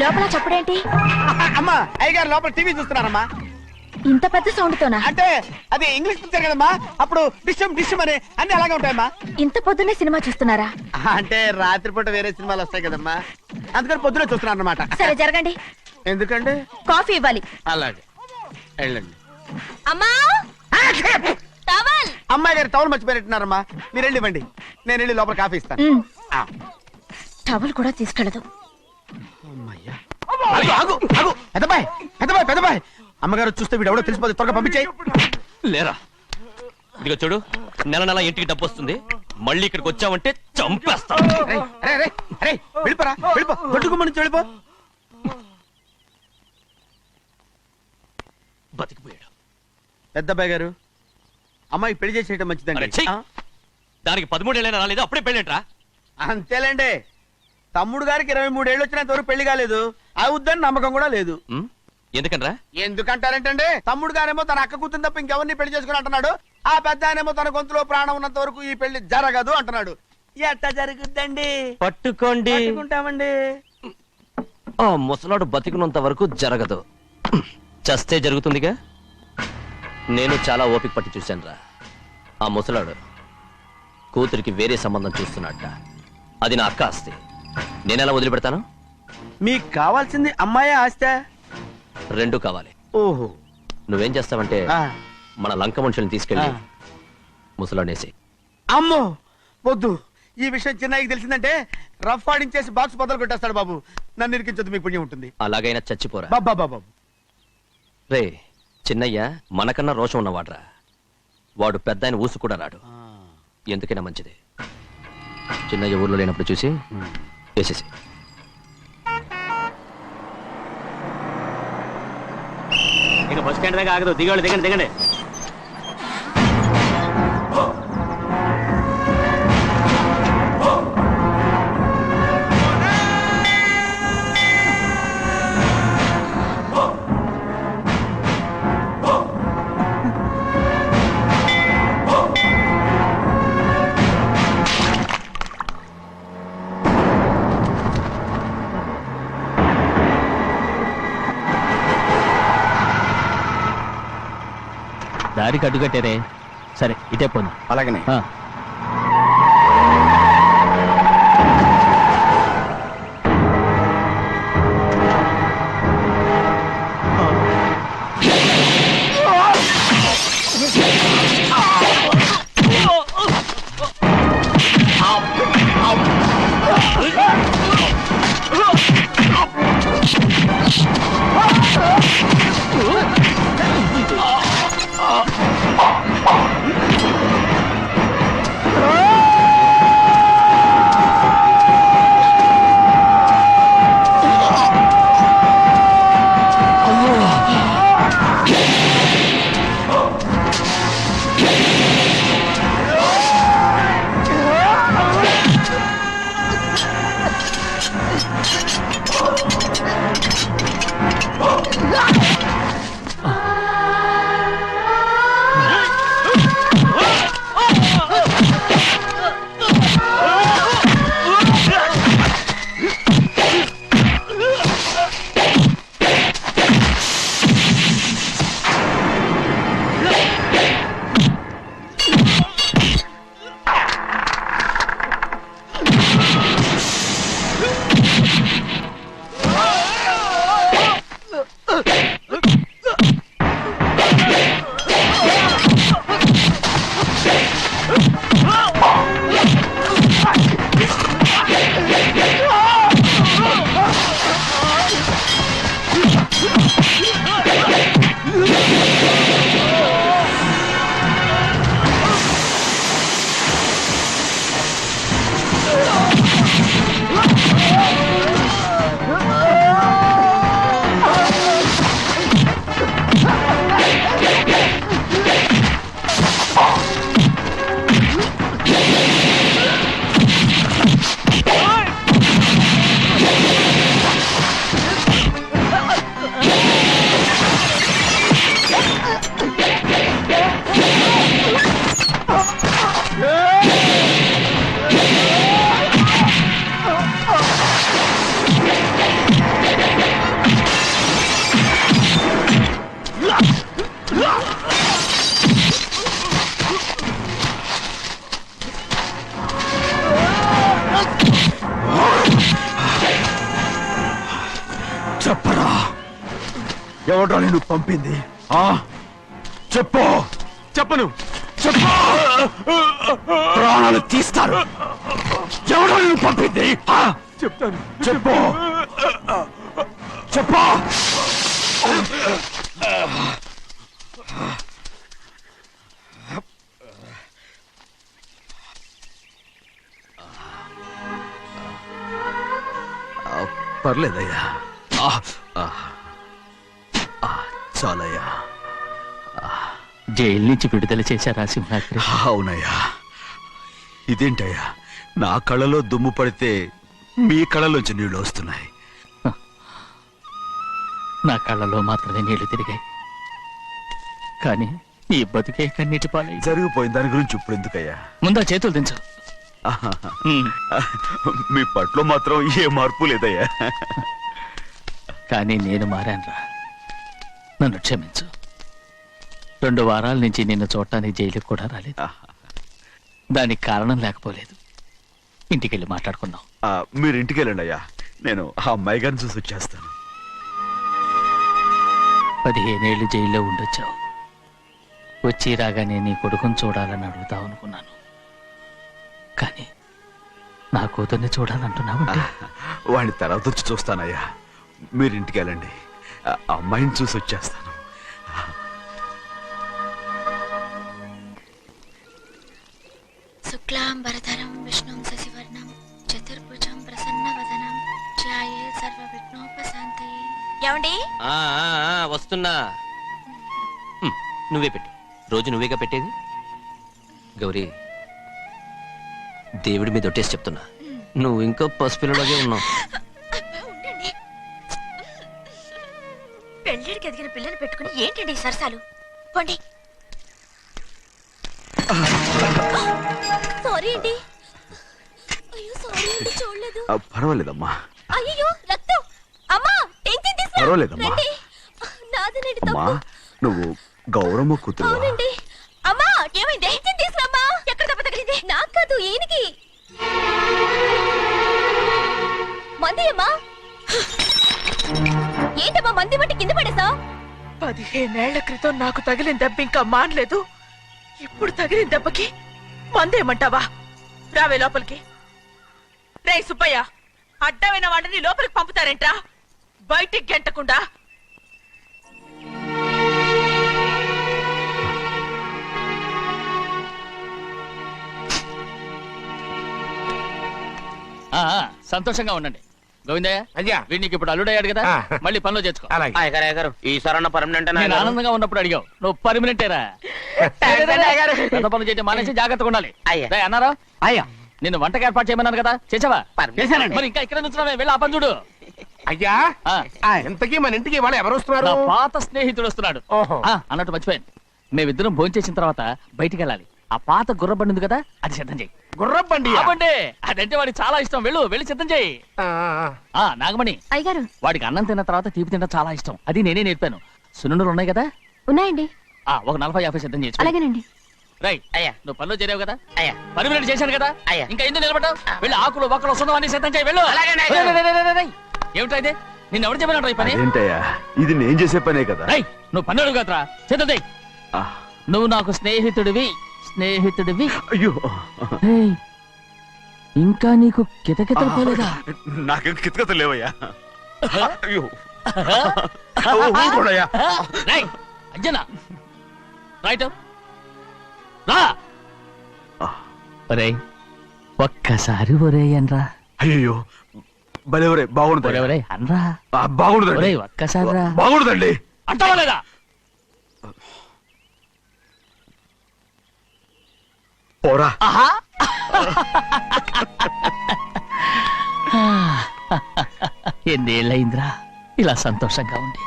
లోపల చప్పుడేంటి? అమ్మా అయ్యగారు లోపల టీవీ చూస్తున్నారమ్మా. ఇంత పెద్ద సౌండ్ తోనా? అంటే అది ఇంగ్లీష్ పిక్చర్ కదమ్మా, అప్పుడు డిషం డిషం అని అన్ని అలాగే ఉంటాయమ్మా. ఇంత పొద్దున్నే సినిమా చూస్తున్నారా? అంటే రాత్రిపూట వేరే సినిమాలు వస్తాయి కదమ్మా, అందుకని పొద్దునే చూస్తున్నాను అనమాట. సరే జరగండి. ఎందుకంటే కాఫీ ఇవ్వాలి. అలాగే వెళ్ళండి. అమ్మా టవల్. అమ్మాయి గారు టవల్ మర్చిపోయినట్టున్నారమ్మా, మీరు వెళ్ళి ఇవ్వండి, నేను వెళ్ళి లోపల కాఫీ ఇస్తాను. టవల్ కూడా తీసుకెళ్ళదు. పెద్దబాయ్ అమ్మగారు చూస్తే వీడు ఎవడో తెలిసిపోతే త్వరగా పంపించాయి. లేరా, ఇదిగో చూడు, నెల నెల ఇంటికి డబ్బు వస్తుంది, మళ్ళీ ఇక్కడికి వచ్చావంటే చంపేస్తాం. వెళ్ళిపోరా, వెళ్ళిపో, దొడ్డుకుమ్మ నుంచి వెళ్ళిపో. బతికిపోయాడు. పెద్దబ్బాయి గారు, అమ్మాయి పెళ్లి చేసేయటం మంచిదండి. దానికి 13 ఏళ్ళైనా రాలేదు, అప్పుడే పెళ్ళేంట్రా? అంతేలేండి, తమ్ముడు గారికి 23 ఏళ్ళు వచ్చినంత వరకు పెళ్లి కాలేదు, అవుద్దని నమ్మకం కూడా లేదు. ఎందుకనరా? ఎందుకంటారేంటండి, తమ్ముడు గారేమో తన అక్క కూతురు తప్ప ఇంకెవరిని పెళ్లి చేసుకుని అంటున్నాడు, ఆ పెద్ద ఆయనేమో తన గొంతులో ప్రాణం ఉన్నంత వరకు ఈ పెళ్లి జరగదు అంటున్నాడు. ఎట్ట జరుగుద్దండి? పట్టుకోండి. పట్టుకుంటామండి. ఆ ముసలాడు బతికినంత వరకు జరగదు, చస్తే జరుగుతుందిగా. నేను చాలా ఓపిక పట్టి చూశానురా. ఆ ముసలాడు కూతురికి వేరే సంబంధం చూస్తున్నట్ట. అది నా అక్క ఆస్తి, నేనెలా వదిలిపెడతాను? మీకు కావాల్సింది అమ్మాయి ఆస్తి? రెండు కావాలి. ఓహో, నువ్వేం చేస్తావంటే మన లంక మనుషుల్ని తీసుకెళ్ళి ముసలాడేసి. అమ్మో వద్దు, ఈ విషయం చిన్నయ్యకి తెలిసిందంటే రఫ్ ఆడించేసి బాక్స్ బదులు కొట్టేస్తాడు బాబు. నన్ను ఇరికించొద్దు, మీకు పుణ్యం ఉంటుంది. అలాగైనా చచ్చిపోరా. బాబా రే, చిన్నయ్య మనకన్నా రోషం ఉన్నవాడ్రా. వాడు పెద్ద ఆయన ఊసు కూడా రాడు. ఎందుకైనా మంచిది, చిన్నయ్య ఊర్లో లేనప్పుడు చూసి వేసేసి. ఇక బస్ స్టాండ్ దాకా ఆగదు, దిగండి దిగండి దిగండి. దారికి అడ్డుకట్టారే, సరే ఇటే పోను. అలాగనే. చెప్పరా, ఎవడో నిన్ను పంపింది? చెప్పు. చెప్పను. చెప్పు. ప్రాణాలు తీస్తారు. ఎవడో నిన్ను పంపింది? చెప్తాను. చెప్పు. చెప్పు. పర్లేదయ్యా. చాలయ్యా. జైలు నుంచి విడుదల చేశారా సింహాద్రి? అవునయ్యా. ఇదేంటయ్యా, నా కళ్ళలో దుమ్ము పడితే మీ కళ్ళలోంచి నీళ్లు వస్తున్నాయి. నా కళ్ళలో మాత్రమే నీళ్లు తిరిగాయి, కానీ ఈ బతుకే కన్నీటి పాలై. జరిగిపోయిన దాని గురించి ఇప్పుడు ఎందుకయ్యా? ముందా చేతులు దించు. మీ పట్ల మాత్రం ఏ మార్పు లేదయ్యా. కానీ నేను మారానురా, నన్ను క్షమించు. 2 వారాల నుంచి నిన్ను చూడటానికి జైలుకి కూడా రాలేదు. దానికి కారణం లేకపోలేదు. ఇంటికెళ్ళి మాట్లాడుకుందాం. మీరు ఇంటికి వెళ్ళండి అయ్యా, నేను ఆ అమ్మాయి గారిని చూసి వచ్చేస్తాను. 15 ఏళ్ళు జైల్లో ఉండొచ్చావు. వచ్చి రాగానే నీ కొడుకుని చూడాలని అడుగుతావు అనుకున్నాను, కానీ నా కూతుర్ని చూడాలంటున్నావంటే. వాడిని తర్వాత వచ్చి చూస్తానయ్యా, మీరు ఇంటికి వెళ్ళండి. ఆ అమ్మాయిని చూసి వచ్చేస్తాను. శుక్లాంబరధరం విష్ణుం శశివర్ణం చతుర్భుజం ప్రసన్నవదనం ధ్యాయే సర్వ విఘ్నోపశాంతయే. ఏమండి? వస్తున్నా. నువ్వే పెట్టు. రోజు నువ్వేగా పెట్టేది. గౌరీ, దేవుడి మీద ఒట్టేసి చెప్తున్నా, నువ్వు ఇంకా పసిపిల్లలాగే ఉన్నావు. ఉండండి. పెళ్ళిడికి ఎదిగిన పిల్లని పెట్టుకుని ఏంటండి ఈ సరసాలు? పోండి. సారీ అండి. అయ్యో సారీ అండి, చూడలేదు. పర్వాలేదమ్మా. అయ్యో రక్తం. అమ్మా టెన్షన్ తీసుకురా. పర్వాలేదమ్మా. నాదనండి అమ్మా, తప్పు. నువ్వు గౌరమ్మ కూతురు. అవునండి. అమ్మా ఏమైంది? టెన్షన్ తీసుకురామ్మా. ఎక్కడ దెబ్బ తగిలింది? నాకు కాదు, ఈయనకి. మంది అమ్మా. ఏంటమ్మా మంది బట్టి కింద పడేసా? 15 ఏళ్ల క్రితం నాకు తగిలిన దెబ్బ ఇంకా మానలేదు. ఇప్పుడు తగిలిన దెబ్బకి మందేమంటావా? రావే లోపలికి. రే సుబ్బయ్య, అడ్డమైన వాడిని లోపలికి పంపుతారేంట్రా? బయటికి గెంటకుండా. సంతోషంగా ఉండండి. గోవిందయ్య, అయ్యా, వీడికి ఇప్పుడు అల్లుడయ్యాడు కదా, మళ్ళీ పనిలో చేర్చుకో. గారు ఈసారన్న పర్మనెంట్ నేను ఆనందంగా ఉన్నప్పుడు అడిగావు, నువ్వు పర్మనెంటేరా? పెద్ద పనులు చేయడం మానేసి జాగ్రత్తగా ఉండాలి. రేయ్ అన్నారా? అయ్యా, నిన్ను వంటకి ఏర్పాటు చేయమన్నాను కదా, చేసావా? చేశానండి. మరి ఇంకా ఇక్కడ నుంచున్నావే, వెళ్ళి ఆ పని చూడు. అయ్యా, ఇంతకీ మన ఇంటికి వాళ్ళు ఎవరు వస్తున్నారు? నా పాత స్నేహితుడు వస్తున్నాడు. ఓహో. అన్నట్టు మర్చిపోయాను, మేమిద్దరం భోంచేసిన తర్వాత బయటికి వెళ్ళాలి. ఆ పాత గుర్రబండి ఉంది కదా, అది సిద్ధం చేయి. గుర్రబండి? బండి అదంటే వాడికి చాలా ఇష్టం. వెళ్ళి సిద్ధం చేయి. నాగమణి, అయ్యగారు వాడికి అన్నం తిన్న తర్వాత తీపి తినడం చాలా ఇష్టం. అది నేనే నేర్పాను. సున్నుండలు ఉన్నాయి కదా, ఉన్నాయండి. ఒక 40-50 సిద్ధం చేసి. అలాగేనండి. రైట్. అయ్యా, నువ్వు పనిలో చేరావు కదా, అయ్యా, పర్మినెంట్ చేశాను కదా, అయ్యా. ఇంకా ఎందుకు నిలబడ్డావు? వెళ్ళి ఆకులు ఒక్కలు సున్నం అన్ని సిద్ధం చేయి. వెళ్ళు. అలాగేనండి, అయ్యా. ఏమిటా ఇది? నిన్ను ఎవరు చెప్పినట్టు ఈ పని? ఏంటయ్యా, ఇది నేను చేసే పనే కదా. రైట్, నువ్వు పని అడుగు కదరా, సిద్ధం చేయి. నువ్వు నాకు స్నేహితుడివి. అయ్యో, ఏయ్, ఇంకా నీకు కితకితలు పోలేదా? నాకేం కితకతలు లేవయ్యా. అయ్యో, ఊరుకోడయ్యా. రేయ్, అంజనా, రైట్ రా. ఒరేయ్, ఒక్కసారి ఒరేయ్ అనరా. అయ్యో, భలే ఒరే, బాగుండదు. ఒరేయ్ అనరా. బాగుండదండి. ఒరేయ్ ఒక్కసారి రా. బాగుండదండి. అంటావా లేదా? పోరా. ఎన్నేళ్ళయిందిరా ఇలా సంతోషంగా ఉండి.